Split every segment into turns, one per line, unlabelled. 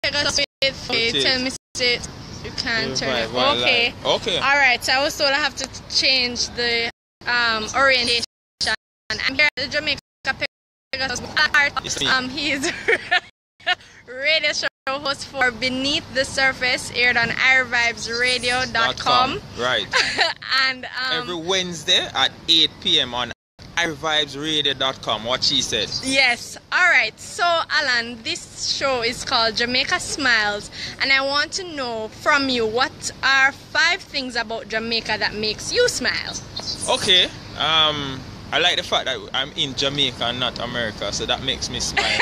Pegasus with. Okay, tell me it. You can't turn it.
Okay.
Okay. Alright, so I was told I have to change the orientation. I'm here at the Jamaica Pegasus Hotel. He's radio show host for Beneath the Surface, aired on irvibesradio.com.
Right.
And
every Wednesday at 8 p.m. on irvibesradio.com. What she said.
Yes. Alright, so Allan, this show is called Jamaica Smiles, and I want to know from you, what are 5 things about Jamaica that makes you smile?
Okay. I like the fact that I'm in Jamaica and not America, so that makes me smile.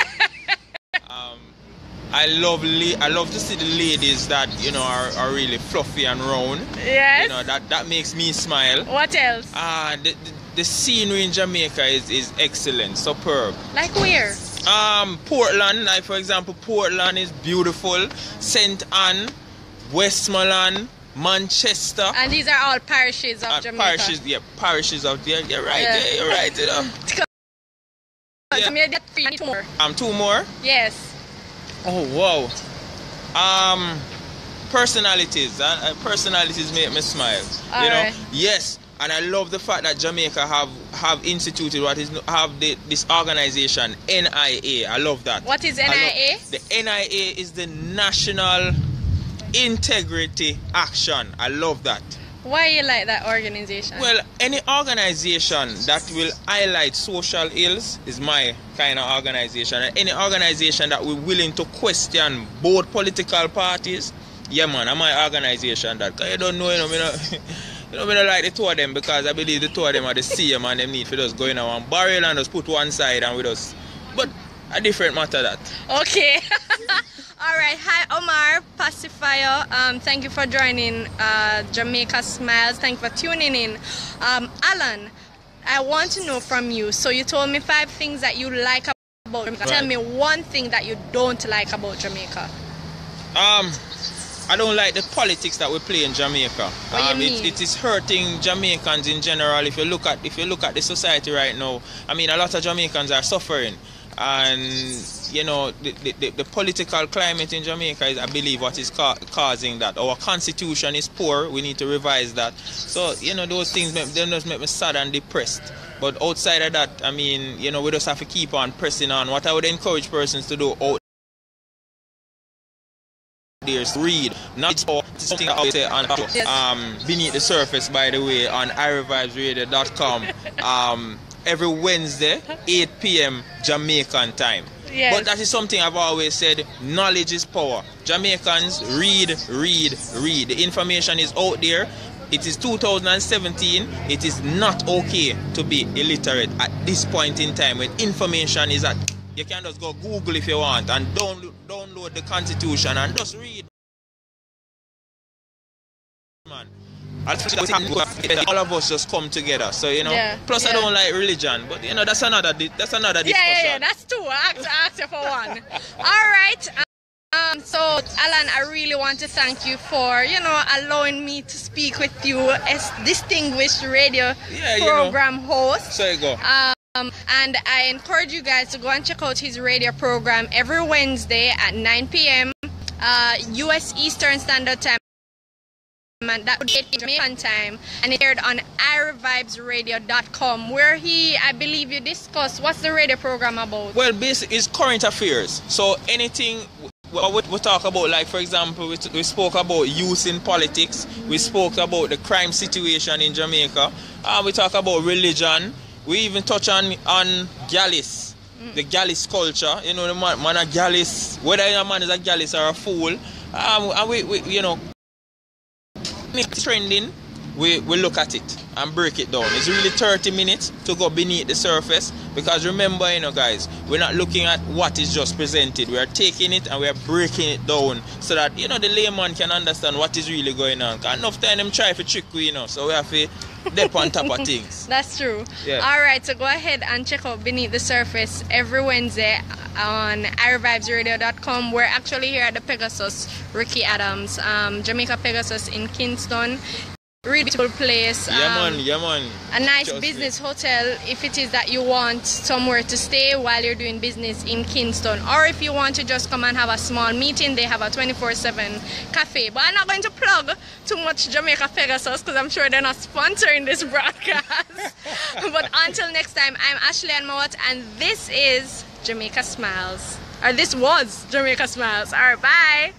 I love to see the ladies that, you know, are really fluffy and round.
Yes.
You know, that makes me smile.
What else?
The scenery in Jamaica is excellent, superb.
Like where?
Portland, like for example, Portland is beautiful. St. Ann, Westmoreland, Manchester.
And these are all parishes of Jamaica.
Parishes of there. You're right. Yeah, you're right. You know.
Yeah.
2 more.
Yes.
Oh wow. Personalities. Personalities make me smile.
All right.
Yes. And I love the fact that Jamaica have instituted this organization, NIA. I love that.
What is NIA?
The NIA is the National Integrity Action. I love that.
Why you like that organization?
Well, any organization that will highlight social ills is my kind of organization. And any organization that we're willing to question both political parties, yeah man, I'm my organization. That, cause you don't know, I don't like the 2 of them, because I believe the 2 of them are the same and they need for just going on one barrel and just put one side and with us. But a different matter that.
Okay. Alright, hi Omar, pacifier. Thank you for joining Jamaica Smiles. Thank you for tuning in. Allan, I want to know from you. So you told me 5 things that you like about Jamaica. Right. Tell me 1 thing that you don't like about Jamaica.
I don't like the politics that we play in Jamaica. It is hurting Jamaicans in general. If you look at the society right now, I mean, a lot of Jamaicans are suffering, and you know the political climate in Jamaica is, I believe, what is causing that. Our constitution is poor. We need to revise that. So you know, those things just make me sad and depressed. But outside of that, I mean, you know, we just have to keep on pressing on. What I would encourage persons to do out there's read, not something out there on Beneath the Surface, by the way, on irvibesradio.com every Wednesday 8 p.m. Jamaican time.
Yes.
But that is something I've always said, knowledge is power. Jamaicans, read. The information is out there. It is 2017. It is not okay to be illiterate at this point in time when information is at. You can just go Google if you want and download the Constitution and just read. Man, all of us just come together. So you know. Yeah, plus, I don't like religion, but you know that's another discussion.
Yeah, that's 2. I asked you for 1. All right. So Allan, I really want to thank you for allowing me to speak with you as distinguished radio program host.
So you go.
And I encourage you guys to go and check out his radio program every Wednesday at 9 p.m. US Eastern Standard Time, and that would be 8 Jamaican time, and it's aired on irvibesradio.com, where I believe you discuss what's the radio program about.
Well, basically it's current affairs, so anything we talk about, like for example, we spoke about youth in politics, we spoke about the crime situation in Jamaica, we talk about religion. We even touch on gallis, the gallis culture. You know, the man a gallis, whether a man is a gallis or a fool. And we it's trending. We look at it and break it down. It's really 30 minutes to go beneath the surface, because remember, you know, guys, we're not looking at what is just presented. We are taking it and we are breaking it down so that, you know, the layman can understand what is really going on. Because enough time them try to trick we, you know, so we have to dip on top of things.
That's true.
Yeah.
Alright, so go ahead and check out Beneath the Surface every Wednesday on irvibesradio.com. We're actually here at the Pegasus, Ricky Adams, Jamaica Pegasus in Kingston. really beautiful place.
Yeah man.
A nice business hotel if it is that you want somewhere to stay while you're doing business in Kingston, or if you want to just come and have a small meeting, they have a 24/7 cafe. But I'm not going to plug too much Jamaica Pegasus because I'm sure they're not sponsoring this broadcast. But until next time, I'm Ashleigh-Ann Mowatt and this is Jamaica Smiles. Or this was Jamaica Smiles. Alright, bye.